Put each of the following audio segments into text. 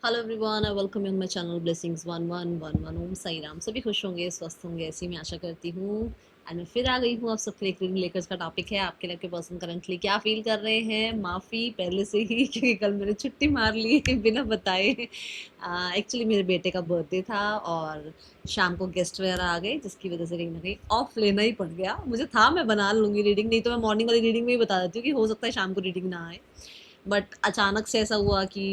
Hello everyone, I welcome you on my channel blessings 1111। ओम साई राम। सभी खुश होंगे, स्वस्थ होंगे, ऐसी मैं आशा करती हूँ। एंड मैं फिर आ गई हूँ आप सबके लिए रीडिंग लेकर। का टॉपिक है आपके लिए, आपके पर्सन करंटली क्या फील कर रहे हैं। माफ़ी पहले से ही क्योंकि कल मैंने छुट्टी मार ली बिना बताए। एक्चुअली मेरे बेटे का बर्थडे था और शाम को गेस्ट वगैरह आ गए, जिसकी वजह से कहीं ना कहीं ऑफ लेना ही पड़ गया। मुझे था मैं बना लूँगी रीडिंग, नहीं तो मैं मॉर्निंग वाली रीडिंग में ही बता देती हूँ कि हो सकता है शाम को रीडिंग ना आए। बट अचानक से ऐसा हुआ कि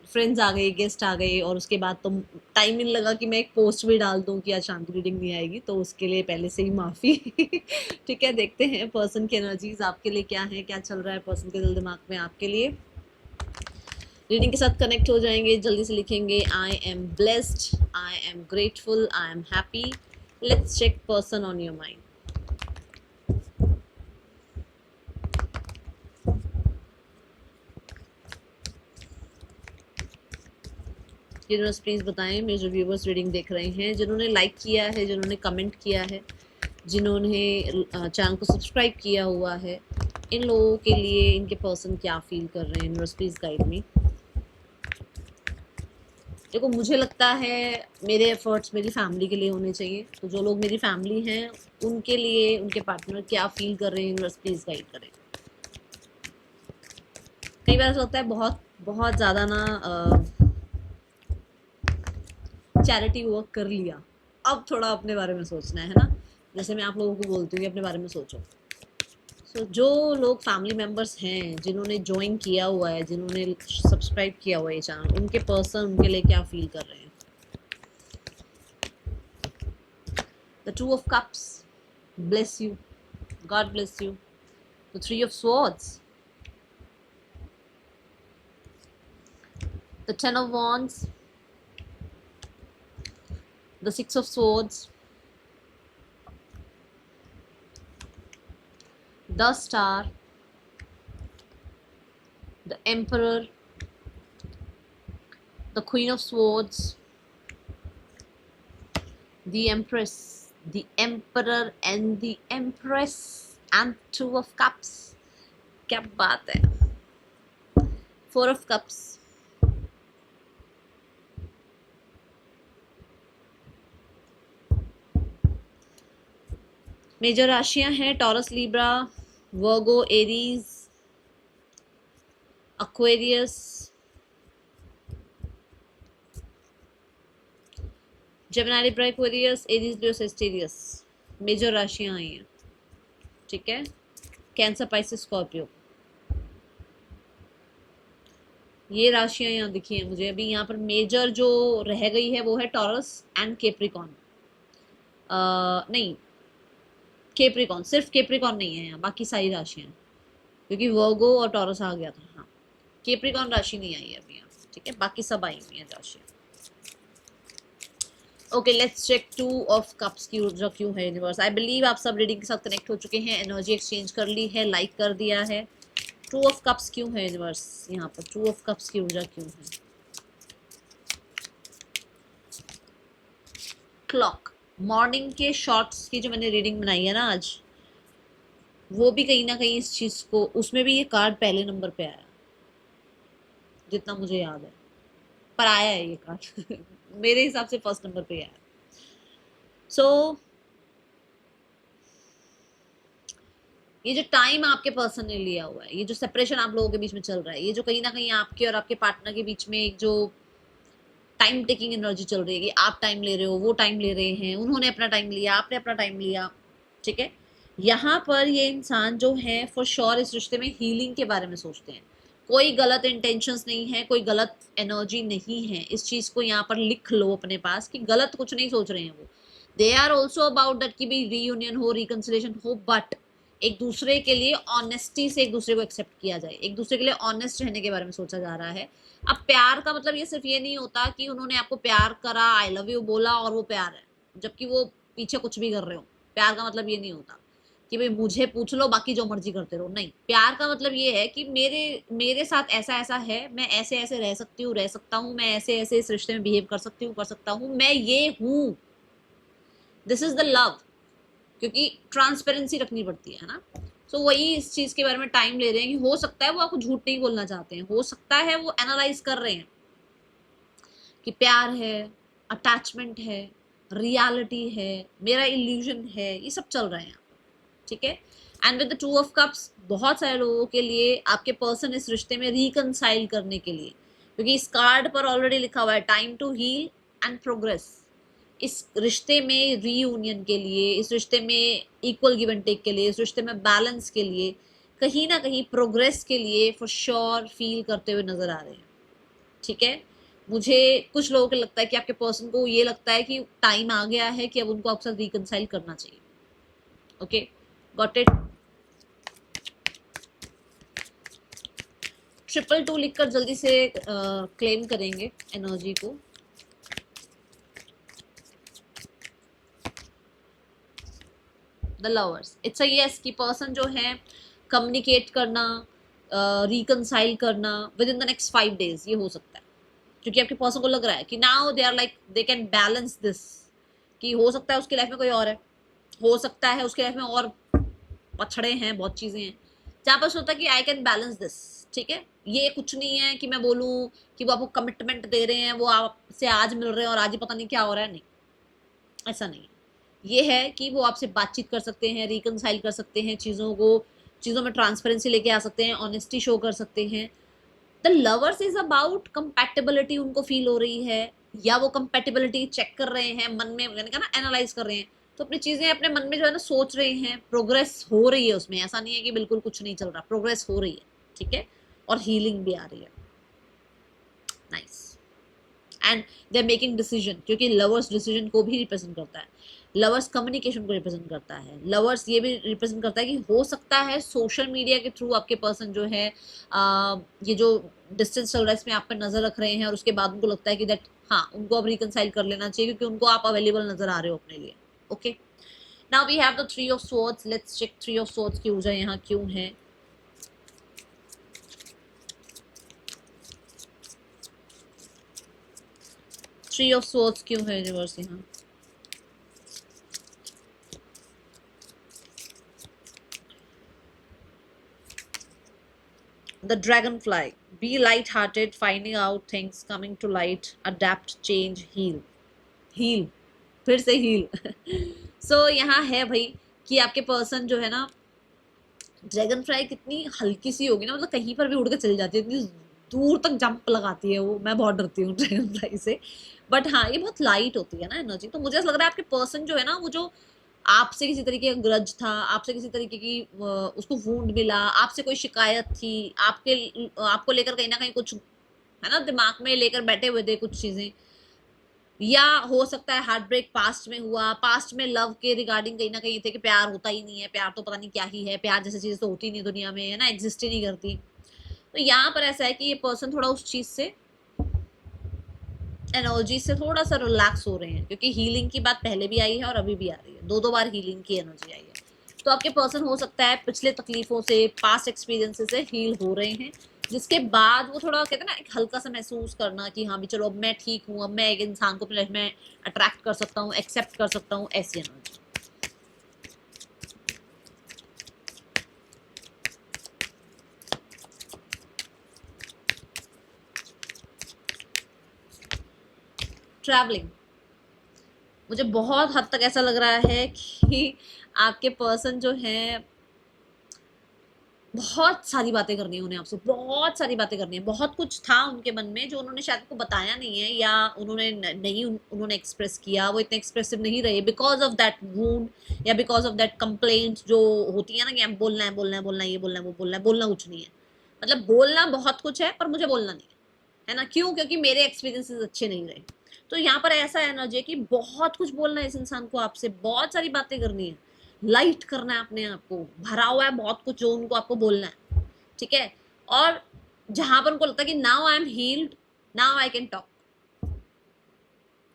फ्रेंड्स आ गए, गेस्ट आ गए, और उसके बाद तो टाइम नहीं लगा कि मैं एक पोस्ट भी डाल दूं कि आज शाम की रीडिंग नहीं आएगी, तो उसके लिए पहले से ही माफ़ी। ठीक है, देखते हैं पर्सन की एनर्जीज आपके लिए क्या है, क्या चल रहा है पर्सन के दिल दिमाग में आपके लिए। रीडिंग के साथ कनेक्ट हो जाएंगे, जल्दी से लिखेंगे I am blessed, I am grateful, I am happy. Let's check person on your mind. Universe please बताएं, मेरे जो व्यूवर्स रीडिंग देख रहे हैं, जिन्होंने लाइक किया है, जिन्होंने कमेंट किया है, जिन्होंने चैनल को सब्सक्राइब किया हुआ है, इन लोगों के लिए इनके पर्सन क्या फील कर रहे हैं। Universe please guide me. देखो, मुझे लगता है मेरे एफर्ट्स मेरी फैमिली के लिए होने चाहिए, तो जो लोग मेरी फैमिली हैं उनके लिए उनके पार्टनर क्या फील कर रहे हैं, यूनिवर्स प्लीज़ गाइड करें। कई बार ऐसा होता है बहुत बहुत ज़्यादा ना चैरिटी वर्क कर लिया, अब थोड़ा अपने बारे में सोचना है ना। जैसे मैं आप लोगों को बोलती हूँ कि अपने बारे में सोचो। जो लोग फैमिली मेम्बर्स हैं, जिन्होंने ज्वाइन किया हुआ है, जिन्होंने सब्सक्राइब किया हुआ है ये चैनल, उनके पर्सन उनके लिए क्या फील कर रहे हैं। The two of cups, bless you, God bless you. The three of swords, the ten of wands, the six of swords, the star, the emperor, the queen of swords, the empress, the emperor and the empress and two of cups। क्या बात है। Four of cups, major राशियां हैं Taurus, Libra, Virgo, Aries, Aquarius, Gemini, Libra, Aquarius, Aries, Leo, Sagittarius. Major राशियां आई हैं, ठीक है। कैंसर, पाइसेस, स्कॉर्पियो, ये राशियां यहाँ दिखी हैं मुझे। अभी यहाँ पर मेजर जो रह गई है वो है टॉरस एंड केप्रिकॉन। नहीं, केप्रिकॉन, सिर्फ केप्रिकॉन नहीं है यहाँ, बाकी सारी राशियां, क्योंकि वर्गो और टॉरस आ गया था। हाँ, केप्रिकॉन राशि नहीं आई है अभी यहाँ, ठीक है, बाकी सब आई हुई है राशियां। Okay, let's check two of cups की ऊर्जा क्यों है यूनिवर्स। आई बिलीव आप सब रीडिंग के साथ कनेक्ट हो चुके हैं, एनर्जी एक्सचेंज कर ली है, लाइक कर दिया है। टू ऑफ कप्स क्यों है यूनिवर्स यहाँ पर, टू ऑफ कप्स की ऊर्जा क्यों है। क्लॉक, मॉर्निंग के शॉर्ट्स की जो मैंने रीडिंग बनाई है ना आज, वो भी कहीं ना कहीं इस चीज को, उसमें भी ये कार्ड पहले नंबर पे आया, जितना मुझे याद है, पर आया है ये कार्ड। मेरे हिसाब से फर्स्ट नंबर पे आया। सो ये जो टाइम आपके पर्सन ने लिया हुआ है, ये जो सेपरेशन आप लोगों के बीच में चल रहा है, ये जो कहीं ना कहीं आपके और आपके पार्टनर के बीच में एक जो टाइम टेकिंग एनर्जी चल रही है कि आप टाइम ले रहे हो, वो टाइम ले रहे हैं, उन्होंने अपना टाइम लिया, आपने अपना टाइम लिया, ठीक है। यहाँ पर ये इंसान जो है फॉर श्योर इस रिश्ते में हीलिंग के बारे में सोचते हैं। कोई गलत इंटेंशंस नहीं है, कोई गलत एनर्जी नहीं है। इस चीज को यहाँ पर लिख लो अपने पास कि गलत कुछ नहीं सोच रहे हैं वो। They are also about that कि भी रीयूनियन हो, रिकन्सिलेशन हो, बट एक दूसरे के लिए ऑनेस्टी से एक दूसरे को एक्सेप्ट किया जाए, एक दूसरे के लिए ऑनेस्ट रहने के बारे में सोचा जा रहा है। अब प्यार का मतलब ये सिर्फ ये नहीं होता कि उन्होंने आपको प्यार करा, आई लव यू बोला और वो प्यार है, जबकि वो पीछे कुछ भी कर रहे हो। प्यार का मतलब ये नहीं होता कि भाई मुझे पूछ लो बाकी जो मर्जी करते रहो, नहीं। प्यार का मतलब ये है कि मेरे मेरे साथ ऐसा ऐसा है, मैं ऐसे ऐसे रह सकती हूँ, रह सकता हूँ, मैं ऐसे ऐसे इस रिश्ते में बिहेव कर सकती हूँ, कर सकता हूँ, मैं ये हूँ। दिस इज द लव, क्योंकि ट्रांसपेरेंसी रखनी पड़ती है ना। तो वही इस चीज के बारे में टाइम ले रहे हैं कि हो सकता है वो आपको झूठ नहीं बोलना चाहते हैं, हो सकता है वो एनालाइज कर रहे हैं कि प्यार है, अटैचमेंट है, रियलिटी है, मेरा इल्यूजन है, ये सब चल रहा है यहाँ पर, ठीक है। And with the two of cups, बहुत सारे लोगों के लिए आपके पर्सन इस रिश्ते में रिकनसाइल करने के लिए, क्योंकि इस कार्ड पर ऑलरेडी लिखा हुआ है time to heal and progress, इस रिश्ते में रीयूनियन के लिए, इस रिश्ते में इक्वल गिव एंड टेक के लिए, इस रिश्ते में बैलेंस के लिए, कहीं ना कहीं प्रोग्रेस के लिए फॉर श्योर फील करते हुए नजर आ रहे हैं, ठीक है। मुझे कुछ लोगों को लगता है कि आपके पर्सन को ये लगता है कि टाइम आ गया है कि अब उनको आपके साथ रिकनसाइल करना चाहिए। Okay, got it. 222 लिखकर जल्दी से क्लेम करेंगे एनर्जी को। The lovers, it's a yes कि पर्सन जो है कम्युनिकेट करना, रिकनसाइल करना with in the next 5 days, ये हो सकता है, क्योंकि आपके पर्सन को लग रहा है कि now they are like they can balance this, कि हो सकता है उसकी लाइफ में कोई और है, हो सकता है उसकी लाइफ में और पछड़े हैं, बहुत चीजें हैं जहाँ पर सोचता है कि आई कैन बैलेंस दिस, ठीक है। ये कुछ नहीं है कि मैं बोलूँ कि वो आपको कमिटमेंट दे रहे हैं, वो आपसे आज मिल रहे हैं और आज ही पता नहीं क्या हो रहा है, नहीं, ऐसा नहीं है। ये है कि वो आपसे बातचीत कर सकते हैं, रिकनसाइल कर सकते हैं चीज़ों को, चीज़ों में ट्रांसपेरेंसी लेके आ सकते हैं, ऑनेस्टी शो कर सकते हैं। The lovers is about compatibility उनको फील हो रही है, या वो कंपैटिबिलिटी चेक कर रहे हैं मन में, मैंने कहा ना एनालाइज कर रहे हैं, तो अपनी चीज़ें अपने मन में जो है ना सोच रहे हैं, प्रोग्रेस हो रही है उसमें, ऐसा नहीं है कि बिल्कुल कुछ नहीं चल रहा, प्रोग्रेस हो रही है, ठीक है, और हीलिंग भी आ रही है। Nice. And they are making decision, क्योंकि लवर्स डिसीजन को भी रिप्रेजेंट करता है, लवर्स कम्युनिकेशन को रिप्रेजेंट करता है, लवर्स ये भी रिप्रेजेंट करता है कि हो सकता है सोशल मीडिया के थ्रू आपके पर्सन जो है ये जो डिस्टेंस चल रहा है इसमें आप पर नजर रख रहे हैं, और उसके बाद उनको लगता है कि दैट हाँ उनको अब रिकनसाइल कर लेना चाहिए, क्योंकि उनको आप अवेलेबल नजर आ रहे हो अपने लिए। Okay, now we have the 3 of swords, let's check 3 of swords की ऊर्जा यहाँ क्यों है। थ्री ऑफ swords क्यों है रिवर्स यहाँ? The dragonfly, be light-hearted, finding out things, coming to light, adapt, change, heal. Heal, फिर से heal. So यहाँ है भाई कि आपके पर्सन जो है ना, ड्रैगन फ्लाई कितनी हल्की सी होगी ना, मतलब कहीं पर भी उड़ के चली जाती है, इतनी दूर तक जंप लगाती है वो, मैं बहुत डरती हूँ ड्रैगन फ्लाई से, बट हाँ ये बहुत लाइट होती है ना एनर्जी। तो मुझे ऐसा लग रहा है आपके पर्सन जो है ना, वो जो आपसे किसी तरीके का ग्रज था, आपसे किसी तरीके की उसको वूंड मिला, आपसे कोई शिकायत थी, आपको लेकर कहीं ना कहीं कुछ है ना दिमाग में लेकर बैठे हुए थे कुछ चीजें, या हो सकता है हार्ट ब्रेक पास्ट में हुआ, पास्ट में लव के रिगार्डिंग कहीं ना कहीं थे कि प्यार होता ही नहीं है, प्यार तो पता नहीं क्या ही है, प्यार जैसी चीज तो होती नहीं दुनिया में, है ना, एग्जिस्ट ही नहीं करती। तो यहाँ पर ऐसा है कि ये पर्सन थोड़ा उस चीज से, एनर्जी से थोड़ा सा रिलैक्स हो रहे हैं, क्योंकि हीलिंग की बात पहले भी आई है और अभी भी आ रही है, 2 बार हीलिंग की एनर्जी आई है। तो आपके पर्सन हो सकता है पिछले तकलीफों से, पास्ट एक्सपीरियंसेस से हील हो रहे हैं, जिसके बाद वो थोड़ा कहते हैं ना एक हल्का सा महसूस करना कि हाँ भी चलो अब मैं ठीक हूँ, अब मैं एक इंसान को अपनी लाइफ में अट्रैक्ट कर सकता हूँ, एक्सेप्ट कर सकता हूँ, ऐसी एनर्जी। ट्रैवलिंग, मुझे बहुत हद तक ऐसा लग रहा है कि आपके पर्सन जो है बहुत सारी बातें करनी है उन्हें आपसे, बहुत सारी बातें करनी है, बहुत कुछ था उनके मन में जो उन्होंने शायद आपको बताया नहीं है, या उन्होंने नहीं उन्होंने एक्सप्रेस किया, वो इतने एक्सप्रेसिव नहीं रहे बिकॉज ऑफ दैट वूंड या बिकॉज ऑफ दैट कंप्लेंट जो होती है ना कि हम बोलना है बोलना है बोलना है, ये बोलना है वो बोलना है, बोलना कुछ नहीं है, मतलब बोलना बहुत कुछ है पर मुझे बोलना नहीं है ना, क्यों? क्योंकि मेरे एक्सपीरियंसेस अच्छे नहीं रहे। तो यहाँ पर ऐसा एनर्जी है कि बहुत कुछ बोलना है इस इंसान को आपसे, बहुत सारी बातें करनी है, लाइट करना है अपने आप को, भरा हुआ है बहुत कुछ जो उनको आपको बोलना है, ठीक है। और जहां पर उनको लगता है कि now I am heeled, now I can talk,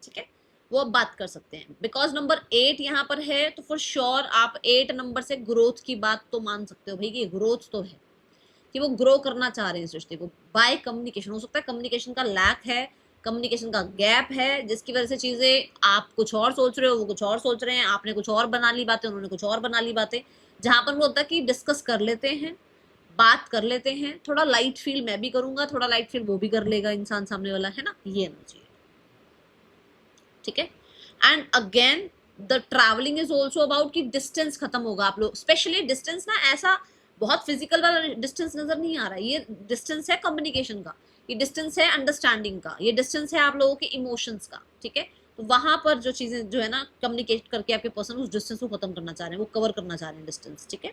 ठीक है, वो अब बात कर सकते हैं। बिकॉज नंबर 8 यहाँ पर है, तो फॉर श्योर आप 8 नंबर से ग्रोथ की बात तो मान सकते हो भाई कि ग्रोथ तो है, कि वो ग्रो करना चाह रहे हैं इस रिश्ते को बाय कम्युनिकेशन। हो सकता है कम्युनिकेशन का लैक है, कम्युनिकेशन का गैप है, जिसकी वजह से चीजें आप कुछ और सोच रहे हो, वो कुछ और सोच रहे हैं, आपने कुछ और बना ली बातें, उन्होंने कुछ और बना ली बातें, जहां पर वो होता है कि डिस्कस कर लेते हैं, बात कर लेते हैं, थोड़ा लाइट फील मैं भी करूंगा, थोड़ा लाइट फील वो भी कर लेगा इंसान सामने वाला, है ना, ये एनर्जी है। ठीक है। And again the travelling is also about कि डिस्टेंस खत्म होगा आप लोग, स्पेशली डिस्टेंस ना ऐसा बहुत फिजिकल वाला डिस्टेंस नजर नहीं आ रहा है, ये डिस्टेंस है कम्युनिकेशन का, ये डिस्टेंस है अंडरस्टैंडिंग का, ये डिस्टेंस है आप लोगों के इमोशंस का, ठीक है। तो वहां पर जो चीजें जो है ना कम्युनिकेट करके आपके पर्सन उस डिस्टेंस को खत्म करना चाह रहे हैं, वो कवर करना चाह रहे हैं डिस्टेंस, ठीक है।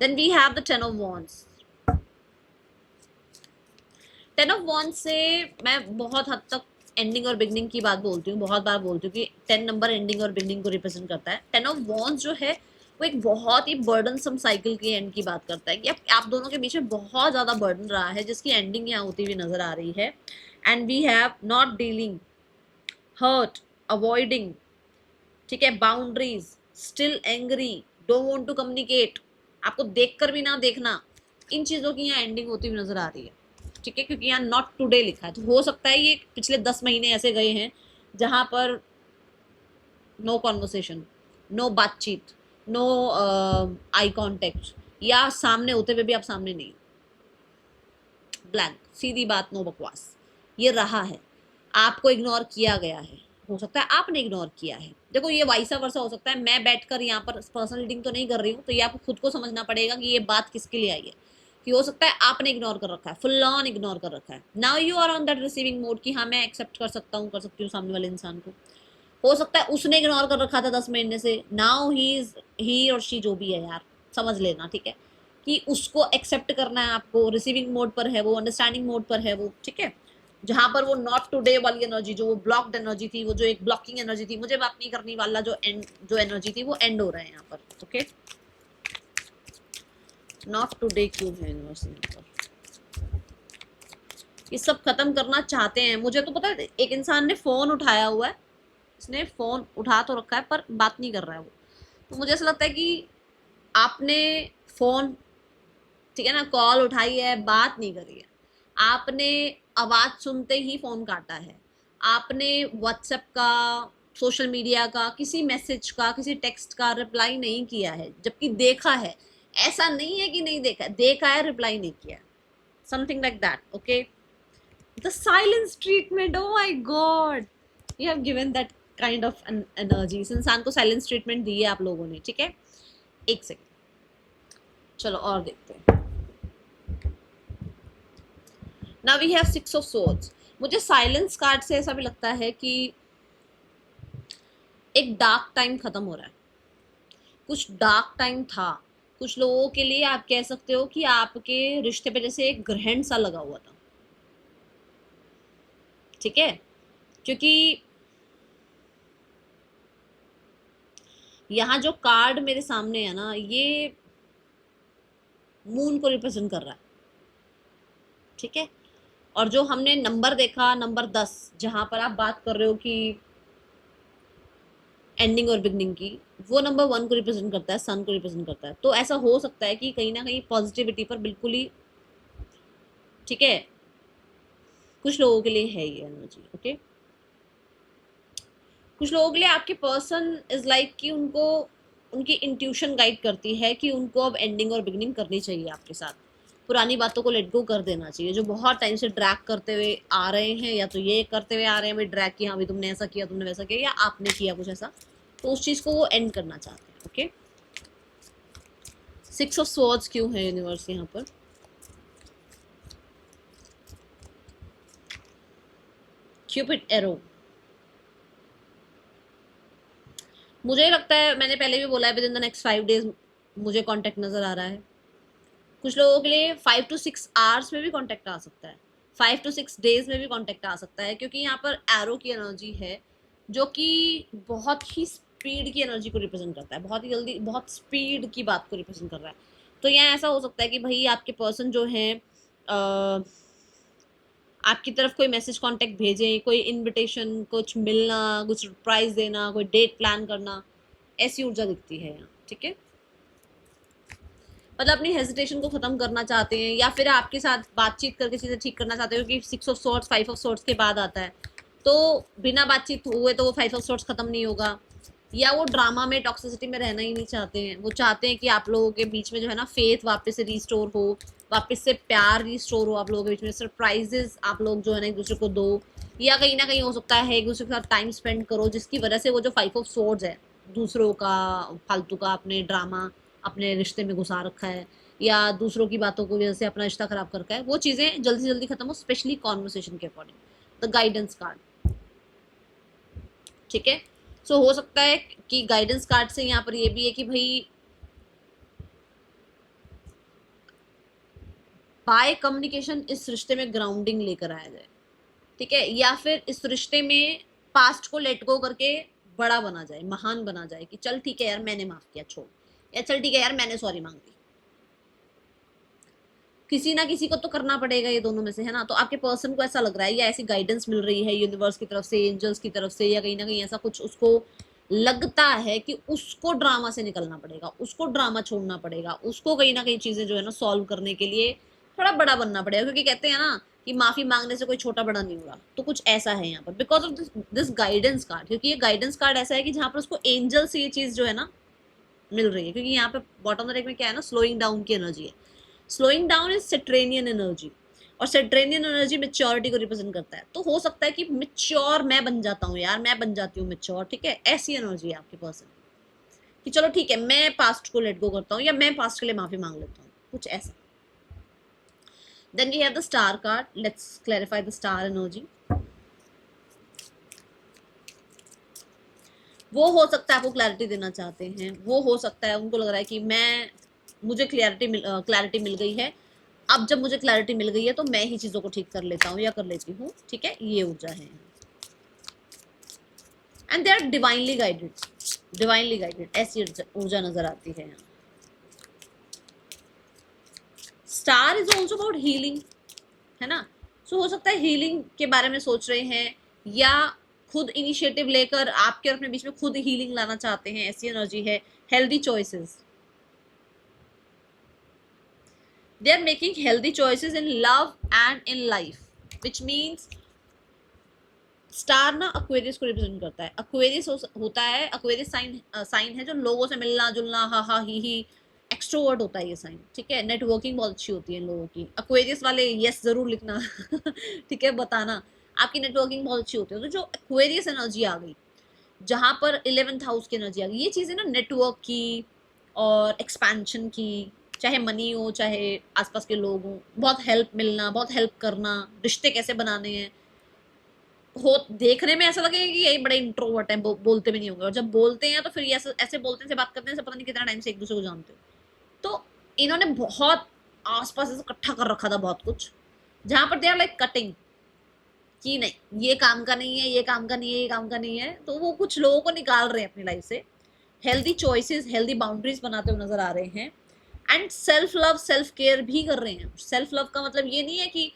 Then we have the 10 of Wands। 10 of Wands से मैं बहुत हद तक एंडिंग और बिगनिंग की बात बोलती हूँ, बहुत बार बोलती हूँ कि 10 नंबर एंडिंग और बिगनिंग को रिप्रेजेंट करता है। 10 of Wands जो है वो एक बहुत ही बर्डनसम साइकिल की एंड की बात करता है कि आप दोनों के बीच में बहुत ज्यादा बर्डन रहा है, जिसकी एंडिंग यहाँ होती हुई नजर आ रही है। And we have not dealing, hurt, avoiding, ठीक है, boundaries, still angry, don't want to communicate, आपको देखकर भी ना देखना, इन चीजों की यहाँ एंडिंग होती हुई नजर आ रही है, ठीक है। क्योंकि यहाँ नॉट टुडे लिखा है, तो हो सकता है ये पिछले 10 महीने ऐसे गए हैं जहां पर नो कॉन्वर्सेशन, नो बातचीत, नो आई कांटेक्ट, या सामने होते हुए भी आप सामने नहीं, ब्लैंक, सीधी बात, नो बकवास, ये रहा है, आपको इग्नोर किया गया है, हो सकता है आपने इग्नोर किया है। देखो ये वाइसा वर्सा हो सकता है, मैं बैठकर यहाँ पर पर्सनल रीडिंग तो नहीं कर रही हूँ, तो ये आपको खुद को समझना पड़ेगा कि ये बात किसके लिए आई है, कि हो सकता है आपने इग्नोर कर रखा है, फुल ऑन इग्नोर कर रखा है। Now you are on that receiving mode कि हाँ मैं एक्सेप्ट कर सकता हूँ, कर सकती हूँ सामने वाले इंसान को। हो सकता है उसने इग्नोर कर रखा था 10 महीने से, नाउ ही और शी जो भी है यार, समझ लेना, ठीक है, कि उसको एक्सेप्ट करना है आपको, रिसीविंग मोड पर है वो, अंडरस्टैंडिंग मोड पर है वो, ठीक है। जहां पर वो नॉट टुडे वाली एनर्जी, जो वो ब्लॉक्ड एनर्जी थी, वो जो एक ब्लॉकिंग एनर्जी थी, मुझे बात नहीं करनी वाला जो एनर्जी थी, वो एंड हो रहा है यहाँ पर, ओके। नॉट टुडे क्यों है यूनिवर्स यहाँ पर, ये सब खत्म करना चाहते हैं। मुझे तो पता है एक इंसान ने फोन उठाया हुआ है, इसने फोन उठा तो रखा है पर बात नहीं कर रहा है वो, तो मुझे ऐसा लगता है कि आपने फोन, ठीक है ना, कॉल उठाई है, बात नहीं करी है, आपने आवाज सुनते ही फोन काटा है, आपने व्हाट्सएप का, सोशल मीडिया का, किसी मैसेज का, किसी टेक्स्ट का रिप्लाई नहीं किया है, जबकि देखा है, ऐसा नहीं है कि नहीं देखा, देखा है, रिप्लाई नहीं किया, something like that, okay. The silence treatment, oh my God, you have given that kind of energy, इस इंसान को साइलेंस ट्रीटमेंट दी है आप लोगों ने, ठीक है। एक सेकेंड, चलो और देखते हैं। Now we have 6 of Swords। मुझे साइलेंस कार्ड से ऐसा भी लगता है कि एक डार्क टाइम खत्म हो रहा है, कुछ डार्क टाइम था, कुछ लोगों के लिए आप कह सकते हो कि आपके रिश्ते पे जैसे एक ग्रहण सा लगा हुआ था, ठीक है। क्योंकि यहाँ जो कार्ड मेरे सामने है ना, ये मून को रिप्रेजेंट कर रहा है, ठीक है। और जो हमने नंबर देखा, नंबर 10, जहां पर आप बात कर रहे हो कि एंडिंग और बिगनिंग की, वो नंबर 1 को रिप्रेजेंट करता है, सन को रिप्रेजेंट करता है। तो ऐसा हो सकता है कि कहीं ना कहीं पॉजिटिविटी पर बिल्कुल ही, ठीक है, कुछ लोगों के लिए है ये एनर्जी, ओके। कुछ लोगों के लिए आपके पर्सन इज लाइक कि उनको उनकी इंट्यूशन गाइड करती है कि उनको अब एंडिंग और बिगनिंग करनी चाहिए आपके साथ, पुरानी बातों को लेट गो कर देना चाहिए, जो बहुत टाइम से ड्रैग करते हुए आ रहे हैं, या तो ये करते हुए आ रहे हैं भाई ड्रैग की, हाँ भाई तुमने ऐसा किया, तुमने वैसा किया, या आपने किया कुछ ऐसा, तो उस चीज को वो एंड करना चाहते हैं, ओके। 6 of Swords क्यों है यूनिवर्स यहाँ पर, क्यूपिड एरो, मुझे लगता है मैंने पहले भी बोला है with in the next 5 days मुझे कांटेक्ट नजर आ रहा है। कुछ लोगों के लिए 5 to 6 hours में भी कांटेक्ट आ सकता है, 5 to 6 days में भी कांटेक्ट आ सकता है, क्योंकि यहाँ पर एरो की एनर्जी है जो कि बहुत ही स्पीड की एनर्जी को रिप्रेजेंट करता है, बहुत ही जल्दी, बहुत स्पीड की बात को रिप्रेजेंट कर रहा है। तो यहाँ ऐसा हो सकता है कि भाई आपके पर्सन जो है आपकी तरफ कोई मैसेज कांटेक्ट भेजें, कोई इनविटेशन, कुछ मिलना, कुछ सरप्राइज देना, कोई डेट प्लान करना, ऐसी ऊर्जा दिखती है यहाँ, ठीक है। मतलब अपनी हेजिटेशन को खत्म करना चाहते हैं, या फिर आपके साथ बातचीत करके चीजें ठीक करना चाहते हो, क्योंकि 6 of Swords 5 of Swords के बाद आता है, तो बिना बातचीत हुए तो वो 5 of Swords खत्म नहीं होगा, या वो ड्रामा में, टॉक्सिसिटी में रहना ही नहीं चाहते हैं, वो चाहते हैं कि आप लोगों के बीच में जो है ना फेथ वापस से रिस्टोर हो, वापस से प्यार रिस्टोर हो आप लोगों के बीच में, सरप्राइजेस आप लोग जो है ना एक दूसरे को दो, या कहीं ना कहीं हो सकता है एक दूसरे के साथ टाइम स्पेंड करो, जिसकी वजह से वो जो 5 ऑफ सोर्ड्स है, दूसरों का फालतू का अपने ड्रामा अपने रिश्ते में घुसा रखा है, या दूसरों की बातों की वजह से अपना रिश्ता खराब कर रखा है, वो चीजें जल्दी से जल्दी खत्म हो, स्पेशली कॉन्वर्सेशन के अकॉर्डिंग। द गाइडेंस कार्ड, ठीक है। सो हो सकता है कि गाइडेंस कार्ड से यहाँ पर ये भी है कि भाई बाय कम्युनिकेशन इस रिश्ते में ग्राउंडिंग लेकर आया जाए, ठीक है, या फिर इस रिश्ते में पास्ट को लेट गो करके बड़ा बना जाए, महान बना जाए कि चल ठीक है यार मैंने माफ किया छोड़, या चल ठीक है यार मैंने सॉरी मांग ली। किसी ना किसी को तो करना पड़ेगा ये दोनों में से, है ना। तो आपके पर्सन को ऐसा लग रहा है या ऐसी गाइडेंस मिल रही है यूनिवर्स की तरफ से, एंजल्स की तरफ से, या कहीं ना कहीं ऐसा कुछ उसको लगता है कि उसको ड्रामा से निकलना पड़ेगा, उसको ड्रामा छोड़ना पड़ेगा, उसको कहीं ना कहीं चीजें जो है ना सॉल्व करने के लिए थोड़ा बड़ा बनना पड़ेगा, क्योंकि कहते हैं ना कि माफी मांगने से कोई छोटा बड़ा नहीं होगा। तो कुछ ऐसा है यहाँ पर because of this guidance card, क्योंकि ये गाइडेंस कार्ड ऐसा है कि जहाँ पर उसको एंजल से ये चीज जो है ना मिल रही है, क्योंकि यहाँ पे बॉटम ऑफ द डेक में क्या है ना, स्लोइंग डाउन की एनर्जी है। स्लोइंग डाउन इज सेट्रेनियन एनर्जी, और सेट्रेनियन एनर्जी मेच्योरिटी को रिप्रेजेंट करता है। तो हो सकता है कि मेच्योर मैं बन जाता हूँ यार, मैं बन जाती हूँ मेच्योर, ठीक है, ऐसी एनर्जी है आपके पर्सन कि चलो ठीक है मैं पास्ट को लेट गो करता हूँ, या मैं पास्ट के लिए माफी मांग लेता हूँ, कुछ ऐसा। Then we have the star card, let's clarify the star energy. वो हो सकता है आपको क्लैरिटी देना चाहते हैं, वो हो सकता है उनको लग रहा है कि मुझे क्लैरिटी मिल गई है, अब जब मुझे क्लैरिटी मिल गई है तो मैं ही चीजों को ठीक कर लेता हूँ या कर लेती हूँ, ठीक है, ये ऊर्जा है। And they are divinely guided ऐसी ऊर्जा नजर आती है यहाँ। Star is also about healing, है ना। सो हो सकता है हीलिंग के बारे में सोच रहे हैं, या खुद इनिशिएटिव लेकर आपके और अपने बीच में खुद हीलिंग लाना चाहते हैं, ऐसी एनर्जी है। Healthy choices, they are making healthy choices in love and in life, which means star ना अक्वेरियस को रिप्रेजेंट करता है। अक्वेरियस होता है, अक्वेरियस साइन है जो लोगों से मिलना जुलना, हा हा ही एक्सट्रोवर्ट होता है ये साइन, ठीक है। नेटवर्किंग बहुत अच्छी होती है इन लोगों की। अक्वेरियस वाले यस जरूर लिखना ठीक है, बताना आपकी नेटवर्किंग बहुत अच्छी होती है। तो जो अक्वेरियस एनर्जी आ गई, जहां पर 11th हाउस की एनर्जी आ गई, ये चीजें ना नेटवर्क की और एक्सपेंशन की, चाहे मनी हो चाहे आसपास के लोग हों, बहुत हेल्प मिलना, बहुत हेल्प करना, रिश्ते कैसे बनाने हैं, हो देखने में ऐसा लगेगा कि यही बड़े इंट्रोवर्ट हैं, बोलते भी नहीं होंगे, और जब बोलते हैं तो फिर ये ऐसे बोलते हैं, से बात करते हैं, से पता नहीं कितना टाइम से एक दूसरे को जानते हो। तो इन्होंने बहुत आसपास ऐसे इकट्ठा कर रखा था बहुत कुछ, जहां पर दे आर लाइक कटिंग कि नहीं ये काम का नहीं है, ये काम का नहीं है, ये काम का नहीं है, तो वो कुछ लोगों को निकाल रहे हैं अपनी लाइफ से। हेल्दी चॉइसेस, हेल्दी बाउंड्रीज बनाते हुए नजर आ रहे हैं। And self love self care भी कर रहे हैं। सेल्फ लव का मतलब ये नहीं है कि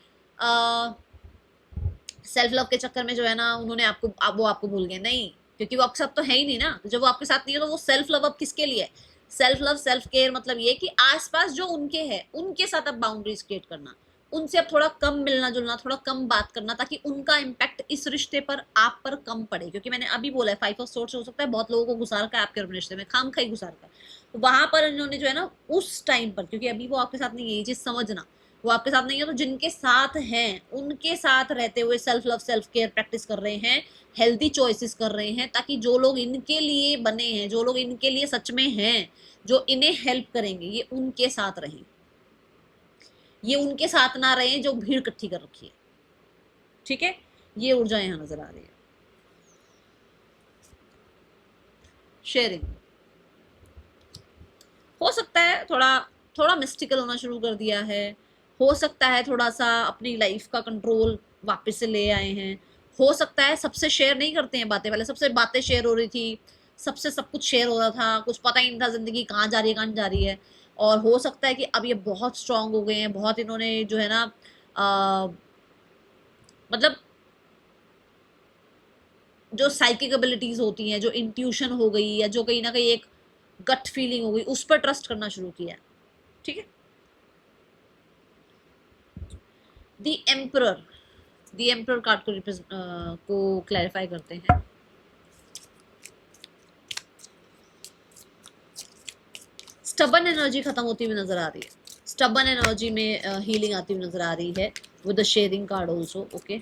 सेल्फ लव के चक्कर में जो है ना उन्होंने वो आपको भूल गए, नहीं, क्योंकि वो आपके साथ तो है ही नहीं ना। तो जब वो आपके साथ नहीं है तो वो सेल्फ लव अब किसके लिए है? सेल्फ लव सेल्फ केयर मतलब ये कि आसपास जो उनके है उनके साथ अब बाउंड्रीज क्रिएट करना, उनसे अब थोड़ा कम मिलना जुलना, थोड़ा कम बात करना, ताकि उनका इम्पैक्ट इस रिश्ते पर आप पर कम पड़े। क्योंकि मैंने अभी बोला है 5 ऑफ सोर्ड्स हो सकता है बहुत लोगों को घुसा रखा है आपके अपने रिश्ते में, खाम खाई घुसा रखा है। तो वहां पर इन्होंने जो है ना उस टाइम पर, क्योंकि अभी वो आपके साथ नहीं है, ये चीज समझना, वो आपके साथ नहीं है, तो जिनके साथ हैं उनके साथ रहते हुए self love self care practice कर रहे हैं, हेल्दी चॉइसेस कर रहे हैं, ताकि जो लोग इनके लिए बने हैं, जो लोग इनके लिए सच में हैं, जो इन्हें हेल्प करेंगे, ये उनके साथ रहें, ये उनके साथ ना रहे जो भीड़ इकट्ठी कर रखी है, ठीक है। ये ऊर्जा यहां नजर आ रही है। शेयरिंग हो सकता है थोड़ा थोड़ा मिस्टिकल होना शुरू कर दिया है, हो सकता है थोड़ा सा अपनी लाइफ का कंट्रोल वापस से ले आए हैं, हो सकता है सबसे शेयर नहीं करते हैं बातें, पहले सबसे बातें शेयर हो रही थी, सबसे सब कुछ शेयर हो रहा था, कुछ पता ही नहीं था जिंदगी कहाँ जा रही है कहाँ जा रही है। और हो सकता है कि अब ये बहुत स्ट्रांग हो गए हैं, बहुत इन्होंने जो है ना मतलब जो साइकिक एबिलिटीज होती हैं, जो इंट्यूशन हो गई, या जो कहीं ना कहीं एक गट फीलिंग हो गई, उस पर ट्रस्ट करना शुरू किया, ठीक है। The emperor, the emperor card को क्लैरिफाई करते हैं। स्टबन एनर्जी खत्म होती हुई नजर आ रही है, स्टबन एनर्जी में हीलिंग आती हुई नजर आ रही है with the sharing card also, okay.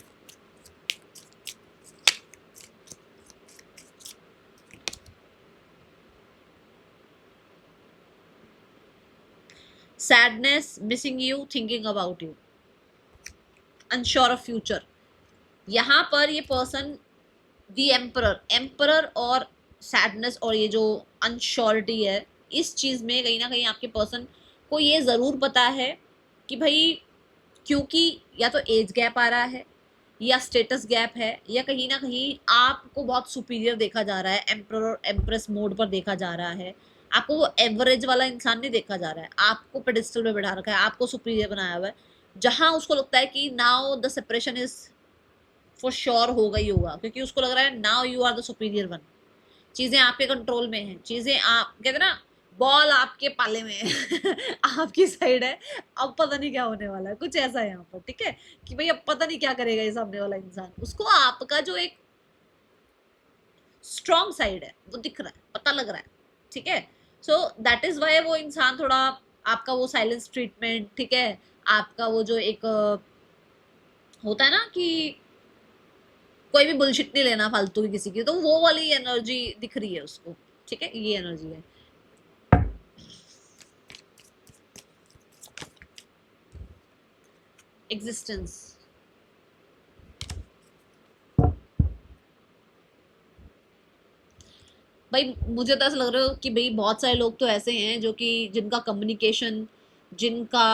Sadness, missing you, thinking about you, unsure of future. यहाँ पर ये पर्सन दी एम्परर, एम्परर और सैडनेस और ये जो अनश्योरिटी है, इस चीज में कहीं ना कहीं आपके पर्सन को ये जरूर पता है कि भाई, क्योंकि या तो एज गैप आ रहा है, या स्टेटस गैप है, या कहीं ना कहीं आपको बहुत सुपीरियर देखा जा रहा है, एम्प्रर और एम्प्रेस मोड पर देखा जा रहा है, आपको वो एवरेज वाला इंसान नहीं देखा जा रहा है, आपको पेडिस्टल पे बैठा रखा है, आपको सुपीरियर बनाया हुआ है, जहां उसको लगता है कि now the separation is for sure होगा ही होगा, क्योंकि उसको लग रहा है now you are the superior one, चीजें आपके कंट्रोल में हैं, चीजें आप कहते ना, बॉल आपके पाले में है आपकी साइड है, अब पता नहीं क्या होने वाला है, कुछ ऐसा है यहाँ पर, ठीक है, कि भाई अब पता नहीं क्या करेगा ये सामने वाला इंसान, उसको आपका जो एक स्ट्रॉन्ग साइड है वो दिख रहा है, पता लग रहा है, ठीक है। सो दैट इज वाई वो इंसान थोड़ा आपका वो साइलेंस ट्रीटमेंट, ठीक है, आपका वो जो एक होता है ना कि कोई भी बुलशिट नहीं लेना फालतू की किसी की, तो वो वाली एनर्जी दिख रही है उसको, ठीक है, ये एनर्जी है। एग्जिस्टेंस, भाई मुझे तो ऐसा लग रहा है कि भाई बहुत सारे लोग तो ऐसे हैं जो कि जिनका कम्युनिकेशन, जिनका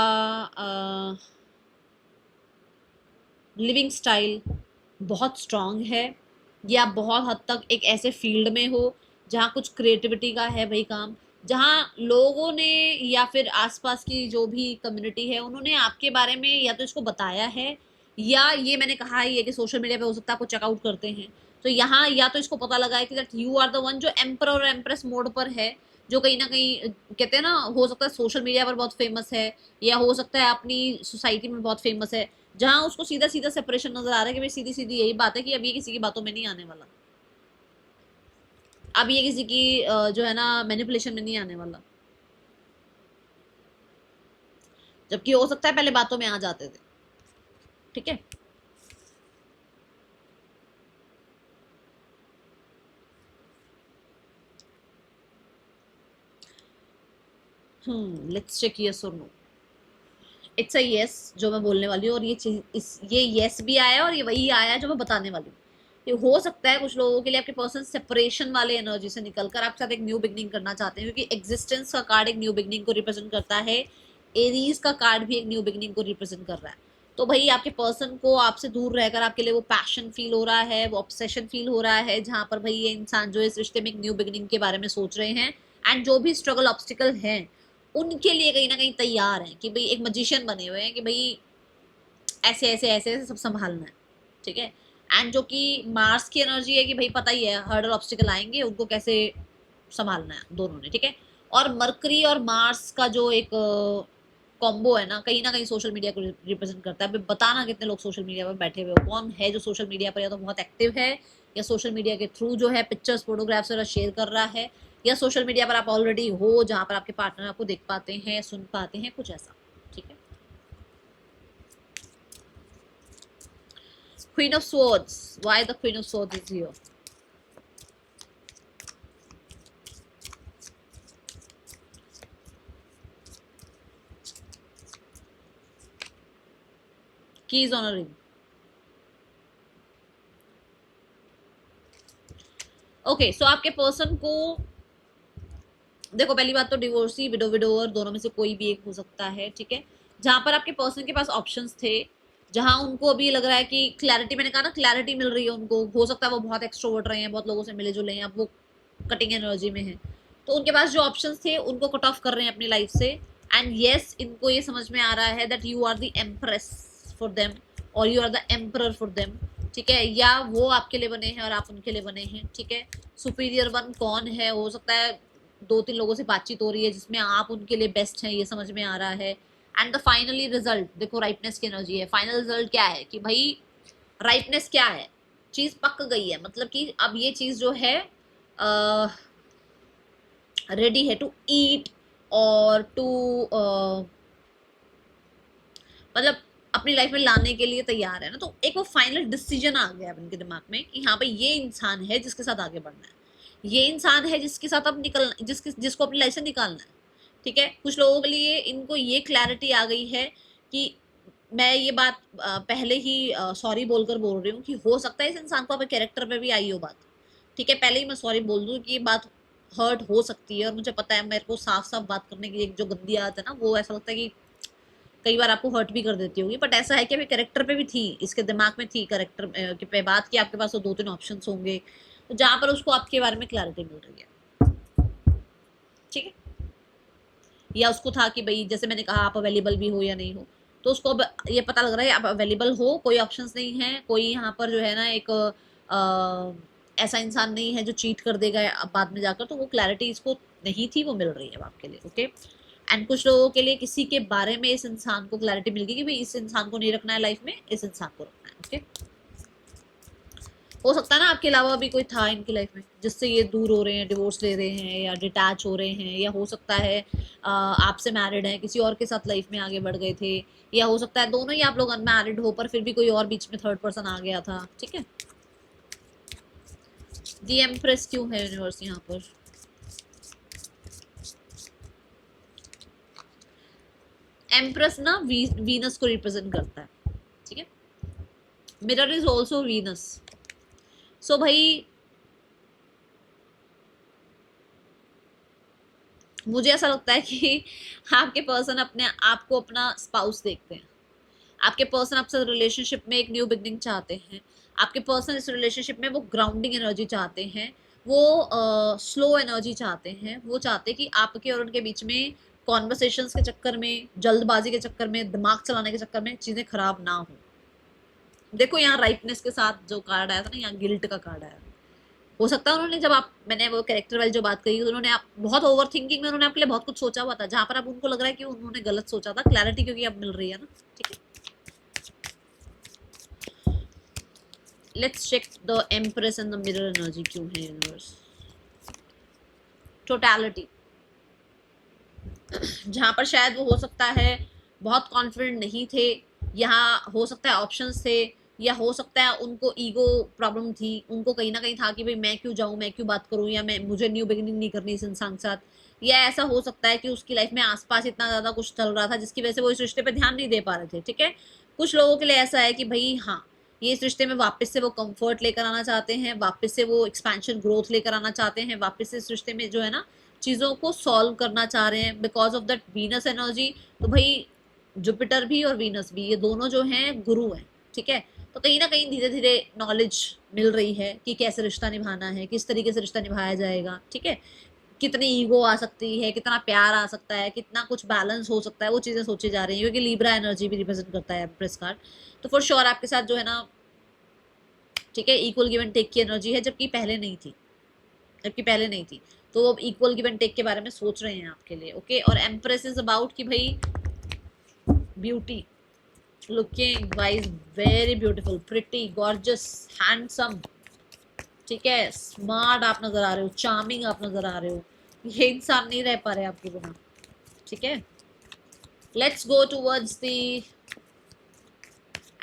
लिविंग स्टाइल बहुत स्ट्रांग है, या बहुत हद तक एक ऐसे फील्ड में हो जहाँ कुछ क्रिएटिविटी का है भाई काम, जहाँ लोगों ने या फिर आसपास की जो भी कम्युनिटी है उन्होंने आपके बारे में या तो इसको बताया है, या ये मैंने कहा ही है कि सोशल मीडिया पे हो सकता है आपको चेकआउट करते हैं, तो यहाँ या तो इसको पता लगा है कि that you are the one जो एम्पर और एम्प्रेस मोड पर है, जो कहीं ना कहीं कहते हैं ना, हो सकता है सोशल मीडिया पर बहुत फेमस है, या हो सकता है अपनी सोसाइटी में बहुत फेमस है, जहां उसको सीधा सीधा सेपरेशन नजर आ रहा है कि भाई सीधी सीधी यही बात है कि अब ये किसी की बातों में नहीं आने वाला, अब ये किसी की जो है ना मैनिपुलेशन में नहीं आने वाला, जबकि हो सकता है पहले बातों में आ जाते थे, ठीक है। लेट्स चेक यस और नो। इट्स अ यस जो मैं बोलने वाली हूँ, और ये चीज ये यस भी आया और ये वही आया जो मैं बताने वाली हूँ। ये हो सकता है कुछ लोगों के लिए आपके पर्सन सेपरेशन वाले एनर्जी से निकलकर आपके साथ एक न्यू बिगनिंग करना चाहते हैं, क्योंकि एग्जिस्टेंस का कार्ड एक न्यू बिगनिंग को रिप्रेजेंट करता है, एरीज का कार्ड भी एक न्यू बिगनिंग को रिप्रेजेंट कर रहा है। तो भाई आपके पर्सन को आपसे दूर रहकर आपके लिए वो पैशन फील हो रहा है, वो ऑब्सेशन फील हो रहा है, जहां पर भाई ये इंसान जो इस रिश्ते में एक न्यू बिगनिंग के बारे में सोच रहे हैं, एंड जो भी स्ट्रगल ऑब्स्टिकल हैं उनके लिए कहीं ना कहीं तैयार हैं कि भाई एक मजिशियन बने हुए हैं कि भाई ऐसे ऐसे ऐसे ऐसे सब संभालना है, ठीक है। एंड जो कि मार्स की एनर्जी है कि भाई पता ही है हर्डल ऑब्स्टिकल आएंगे उनको कैसे संभालना है दोनों ने, ठीक है। और मरकरी और मार्स का जो एक कॉम्बो है ना कहीं सोशल मीडिया को रिप्रेजेंट करता है। बताना कितने लोग सोशल मीडिया पर बैठे हुए हो, कौन है जो सोशल मीडिया पर या तो बहुत एक्टिव है, या सोशल मीडिया के थ्रू जो है पिक्चर्स फोटोग्राफ्स वगैरह शेयर कर रहा है, या सोशल मीडिया पर आप ऑलरेडी हो जहां पर आपके पार्टनर आपको देख पाते हैं, सुन पाते हैं, कुछ ऐसा, ठीक है। Queen of swords, why the queen of swords is here. Keys on a ring. Okay, so आपके पर्सन को देखो, पहली बात तो डिवोर्सी, विडोवर दोनों में से कोई भी एक हो सकता है, ठीक है। जहां पर आपके पर्सन के पास ऑप्शंस थे, जहां उनको अभी लग रहा है कि क्लैरिटी, मैंने कहा ना क्लैरिटी मिल रही है उनको, हो सकता है वो बहुत एक्सट्रोवर्ट रहे हैं, बहुत लोगों से मिले जुले हैं, अब वो कटिंग एनर्जी में है, तो उनके पास जो ऑप्शंस थे उनको कट ऑफ कर रहे हैं अपनी लाइफ से। एंड येस, इनको ये समझ में आ रहा है that you are the empress for them, और you are the emperor for them, ठीक है। या वो आपके लिए बने हैं और आप उनके लिए बने हैं, ठीक है। सुपीरियर वन कौन है, हो सकता है 2-3 लोगों से बातचीत हो रही है जिसमें आप उनके लिए बेस्ट हैं, ये समझ में आ रहा है। एंड द फाइनली रिजल्ट, देखो राइपनेस की एनर्जी है, फाइनल रिजल्ट क्या है कि भाई राइपनेस क्या है, चीज पक गई है, मतलब कि अब ये चीज जो है रेडी है टू ईट और टू मतलब अपनी लाइफ में लाने के लिए तैयार है ना, तो एक वो फाइनल डिसीजन आ गया उनके दिमाग में कि हाँ भाई ये इंसान है जिसके साथ आगे बढ़ना है, ये इंसान है जिसके साथ अब जिसको अपनी लाइफ से निकालना है, ठीक है। कुछ लोगों के लिए इनको ये क्लैरिटी आ गई है कि मैं ये बात पहले ही सॉरी बोलकर बोल रही हूँ कि हो सकता है इस इंसान को अपने कैरेक्टर पे भी आई हो बात, ठीक है, पहले ही मैं सॉरी बोल दूँ कि ये बात हर्ट हो सकती है, और मुझे पता है मेरे को साफ साफ बात करने की एक जो गंदी आदत है ना, वो ऐसा लगता है कि कई बार आपको हर्ट भी कर देती होगी, बट ऐसा है कि अभी कैरेक्टर पे भी थी, इसके दिमाग में थी कैरेक्टर पे बात की, आपके पास तो 2-3 ऑप्शन होंगे, तो जहां पर उसको आपके बारे में क्लैरिटी मिल रही है, ठीक है। या उसको था कि भाई जैसे मैंने कहा आप अवेलेबल भी हो या नहीं हो, तो उसको अब ये पता लग रहा है आप अवेलेबल हो, कोई ऑप्शंस नहीं है, कोई यहाँ पर जो है ना एक ऐसा इंसान नहीं है जो चीट कर देगा बाद में जाकर, तो वो क्लैरिटी इसको नहीं थी, वो मिल रही है आपके लिए, ओके। एंड कुछ लोगों के लिए किसी के बारे में इस इंसान को क्लैरिटी मिल गई कि भाई इस इंसान को नहीं रखना है लाइफ में, इस इंसान को रखना है, ओके। हो सकता है ना आपके अलावा भी कोई था इनकी लाइफ में जिससे ये दूर हो रहे हैं, डिवोर्स ले रहे हैं या डिटैच हो रहे हैं, या हो सकता है आपसे मैरिड है, किसी और के साथ लाइफ में आगे बढ़ गए थे, या हो सकता है दोनों ही आप लोग अनमैरिड हो पर फिर भी कोई और बीच में थर्ड पर्सन आ गया था, ठीक है। दी एम्प्रेस क्यों है यूनिवर्स यहाँ पर? एम्प्रेस ना वीनस को रिप्रेजेंट करता है, ठीक है। मिरर इज ऑल्सो वीनस, सो भाई मुझे ऐसा लगता है कि आपके पर्सन अपने आप को अपना स्पाउस देखते हैं, आपके पर्सन आपसे रिलेशनशिप में एक न्यू बिगनिंग चाहते हैं, आपके पर्सन इस रिलेशनशिप में वो ग्राउंडिंग एनर्जी चाहते हैं, वो स्लो एनर्जी चाहते हैं, वो चाहते हैं कि आपके और उनके बीच में कॉन्वर्सेशंस के चक्कर में, जल्दबाजी के चक्कर में, दिमाग चलाने के चक्कर में चीजें खराब ना हो। देखो यहाँ राइटनेस के साथ जो कार्ड आया था ना, यहाँ गिल्ट का कार्ड आया, हो सकता है उन्होंने जब आप मैंने वो कैरेक्टर वाली जो बात कही, उन्होंने आप बहुत ओवर थिंकिंग में उन्होंने आपके लिए बहुत कुछ सोचा हुआ था, जहां पर अब उनको लग रहा है कि उन्होंने गलत सोचा था, क्लैरिटी क्योंकि अब मिल रही है ना, ठीक है। Let's check the empress and the mirror energy क्यों है यूनिवर्स। टोटलिटी, जहां पर शायद वो हो सकता है बहुत कॉन्फिडेंट नहीं थे, यहाँ हो सकता है ऑप्शंस थे, या हो सकता है उनको ईगो प्रॉब्लम थी, उनको कहीं ना कहीं था कि भाई मैं क्यों जाऊं, मैं क्यों बात करूं, या मैं मुझे न्यू बिगिनिंग नहीं करनी इस इंसान के साथ, या ऐसा हो सकता है कि उसकी लाइफ में आसपास इतना ज्यादा कुछ चल रहा था जिसकी वजह से वो इस रिश्ते पे ध्यान नहीं दे पा रहे थे, ठीक है। कुछ लोगों के लिए ऐसा है कि भाई हाँ, ये इस रिश्ते में वापस से वो कंफर्ट लेकर आना चाहते हैं, वापस से वो एक्सपेंशन ग्रोथ लेकर आना चाहते हैं, वापस से इस रिश्ते में जो है ना चीजों को सॉल्व करना चाह रहे हैं because of that Venus energy. तो भाई जुपिटर भी और वीनस भी ये दोनों जो हैं गुरु हैं, ठीक है। तो कहीं ना कहीं धीरे धीरे नॉलेज मिल रही है कि कैसे रिश्ता निभाना है, किस तरीके से रिश्ता निभाया जाएगा, ठीक है। कितनी ईगो आ सकती है, कितना प्यार आ सकता है, कितना कुछ बैलेंस हो सकता है, वो चीजें सोची जा रही है, क्योंकि लिब्रा एनर्जी भी रिप्रेजेंट करता है एम्प्रेस कार्ड। तो फॉर श्योर आपके साथ जो है ना, ठीक है, इक्वल गिव एंड टेक की एनर्जी है, जबकि पहले नहीं थी, जबकि पहले नहीं थी। तो वो इक्वल गिव एंड टेक के बारे में सोच रहे हैं आपके लिए, ओके। और एम्प्रेस इज अबाउट कि भाई beauty, looking wise very beautiful, pretty, gorgeous, handsome, ठीक है, स्मार्ट आप नजर आ रहे हो, चार्मिंग आप नजर आ रहे हो, ये इंसान नहीं रह पा रहे आपके बिना, ठीक है। Let's go towards the,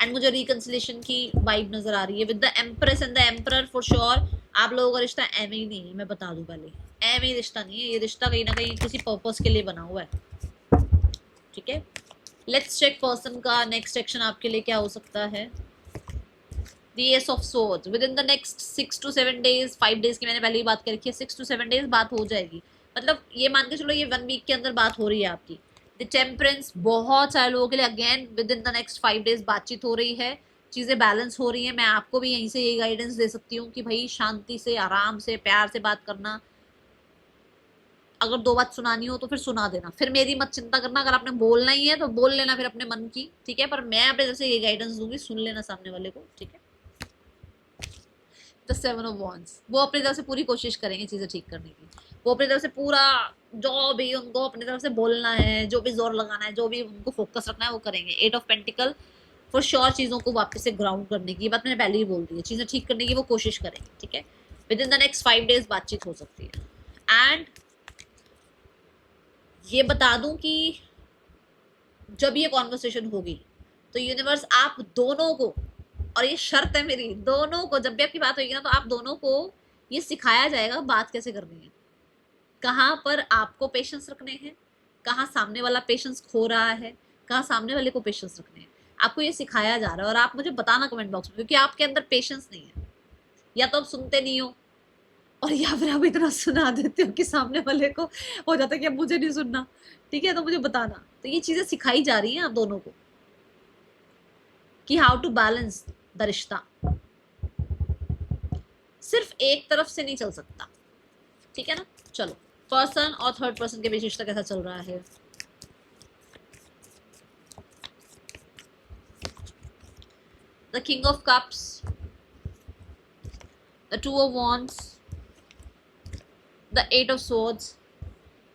and मुझे रिकंसिलेशन की वाइब नजर आ रही है with the empress and the emperor. For sure आप लोगों का रिश्ता एम ही नहीं है, मैं बता दूं पहले, एम ही रिश्ता नहीं है, ये रिश्ता कहीं ना कहीं किसी पर्पस के लिए बना हुआ है, ठीक है। लेट्स चेक पर्सन का नेक्स्ट एक्शन आपके लिए क्या हो सकता है। The Ace of Swords, within the next 6 to 7 days, 5 days की मैंने पहले ही बात कर रखी है, 6 to 7 days बात हो जाएगी, मतलब ये मान के चलो ये 1 वीक के अंदर बात हो रही है आपकी। द टेम्परेंस, बहुत सारे लोगों के लिए again with in the next 5 days बातचीत हो रही है, चीजें बैलेंस हो रही है। मैं आपको भी यहीं से ये गाइडेंस दे सकती हूँ कि भाई शांति से, आराम से, प्यार से बात करना, अगर 2 बात सुनानी हो तो फिर सुना देना, फिर मेरी मत चिंता करना, अगर आपने बोलना ही है तो बोल लेना फिर अपने मन की, ठीक है। पर मैं अपने तरफ से ये गाइडेंस दूंगी, सुन लेना सामने वाले को, ठीक है। द 7 of Wands, वो अपनी तरफ से पूरी कोशिश करेंगे चीजें ठीक करने की, वो अपनी तरफ से पूरा जो भी उनको अपनी तरफ से बोलना है, जो भी जोर लगाना है, जो भी उनको फोकस रखना है वो करेंगे। 8 of Pentacle, फॉर श्योर चीजों को वापस से ग्राउंड करने की, ये बात मैंने पहले ही बोल दी है, चीजें ठीक करने की वो कोशिश करेंगे, ठीक है। With in the next 5 days बातचीत हो सकती है। एंड ये बता दूं कि जब ये कॉन्वर्सेशन होगी तो यूनिवर्स आप दोनों को, और ये शर्त है मेरी, दोनों को जब भी आपकी बात होगी ना तो आप दोनों को ये सिखाया जाएगा बात कैसे करनी है, कहाँ पर आपको पेशेंस रखने हैं, कहाँ सामने वाला पेशेंस खो रहा है, कहाँ सामने वाले को पेशेंस रखने हैं। आपको ये सिखाया जा रहा है और आप मुझे बताना कमेंट बॉक्स में, क्योंकि आपके अंदर पेशेंस नहीं है, या तो आप सुनते नहीं हो और या फिर आप इतना सुना देते हो कि सामने वाले को हो जाता है कि अब मुझे नहीं सुनना। ठीक है, तो मुझे बताना। तो ये चीजें सिखाई जा रही हैं आप दोनों को कि हाउ टू बैलेंस द रिश्ता, सिर्फ एक तरफ से नहीं चल सकता। ठीक है ना। चलो, पर्सन और थर्ड पर्सन के बीच रिश्ता कैसा चल रहा है। The king of cups, the two of wands, the eight of swords.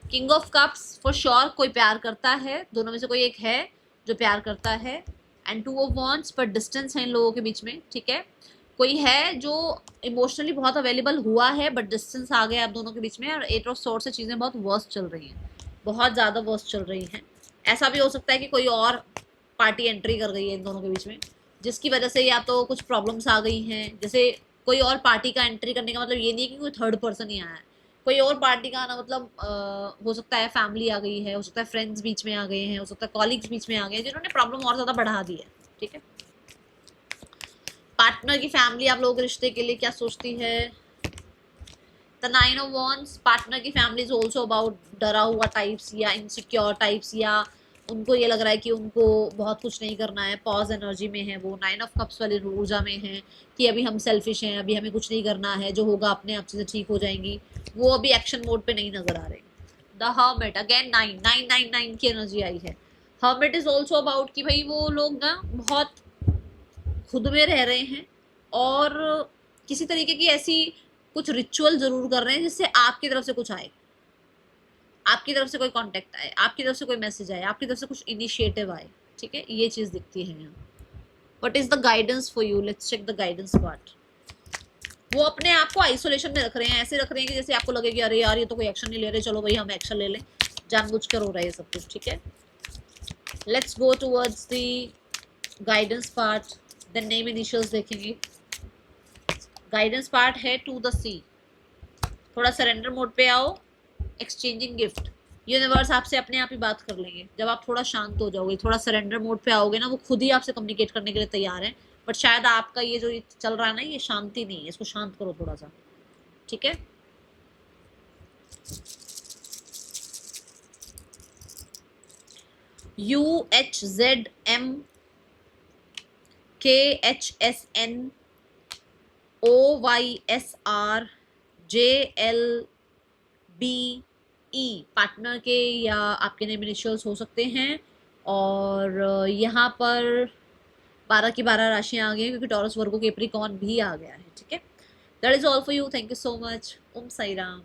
King of cups for sure कोई प्यार करता है, दोनों में से कोई एक है जो प्यार करता है। एंड टू ऑफ वॉन्ड्स, पर डिस्टेंस है इन लोगों के बीच में। ठीक है, कोई है जो इमोशनली बहुत अवेलेबल हुआ है बट डिस्टेंस आ गया आप दोनों के बीच में। और एट ऑफ स्वॉर्ड्स से चीज़ें बहुत वर्स्ट चल रही हैं, बहुत ज़्यादा वर्स्ट चल रही हैं। ऐसा भी हो सकता है कि कोई और पार्टी एंट्री कर गई है इन दोनों के बीच में, जिसकी वजह से या तो कुछ प्रॉब्लम्स आ गई हैं। जैसे कोई और पार्टी का एंट्री करने का मतलब ये नहीं कि कोई थर्ड पर्सन ही आया है, कोई और पार्टी का आना मतलब हो सकता है फैमिली आ गई है, हो सकता है फ्रेंड्स बीच में आ गए हैं, हो सकता है कॉलीग्स बीच में आ गए हैं, जिन्होंने प्रॉब्लम और ज़्यादा बढ़ा दी है। ठीक है, पार्टनर की फैमिली आप लोगों के रिश्ते के लिए क्या सोचती है। The nine of wands, partner की फैमिली इज ऑल्सो अबाउट डरा हुआ टाइप्स या इनसिक्योर टाइप्स, या उनको ये लग रहा है कि उनको बहुत कुछ नहीं करना है, पॉज एनर्जी में है वो, नाइन ऑफ कप्स वाली ऊर्जा में है कि अभी हम सेल्फिश हैं, अभी हमें कुछ नहीं करना है, जो होगा अपने आप चीज़ें ठीक हो जाएंगी। वो अभी एक्शन मोड पे नहीं नजर आ रहे। The hermit, again nine nine nine nine की एनर्जी आई है। हर्मिट इज ऑल्सो अबाउट कि भाई वो लोग ना बहुत खुद में रह रहे हैं और किसी तरीके की ऐसी कुछ रिचुअल जरूर कर रहे हैं जिससे आपकी तरफ से कुछ आए, आपकी तरफ से कोई कांटेक्ट आए, आपकी तरफ से कोई मैसेज आए, आपकी तरफ से कुछ इनिशिएटिव आए। ठीक है, ये चीज दिखती है यहाँ। What is the guidance for you, let's check the guidance part. वो अपने आप को आइसोलेशन में रख रहे हैं, ऐसे रख रहे हैं कि जैसे आपको लगे कि अरे यार ये तो कोई एक्शन नहीं ले रहे, चलो भाई हम एक्शन ले लें, जानबूझ कर हो रहा है सब कुछ। ठीक है, let's go towards the guidance part, then name initials देखेंगे। गाइडेंस पार्ट है टू द सी, थोड़ा सरेंडर मोड पे आओ, एक्सचेंजिंग गिफ्ट। यूनिवर्स आपसे अपने आप ही बात कर लेंगे जब आप थोड़ा शांत हो जाओगे, थोड़ा सरेंडर मोड पे आओगे ना, वो खुद ही आपसे कम्युनिकेट करने के लिए तैयार है। बट शायद आपका ये जो चल रहा है ना, ये शांति नहीं है, इसको शांत करो थोड़ा सा। ठीक है, UHZM KHSN OYSR JLBE partner के या आपके नेम इनिशियल्स हो सकते हैं। और यहाँ पर 12 की 12 राशियां आ गई हैं क्योंकि टॉरस, वर्गो, कैप्रिकॉर्न भी आ गया है। ठीक है, that is all for you. Thank you so much. Om Sai Ram.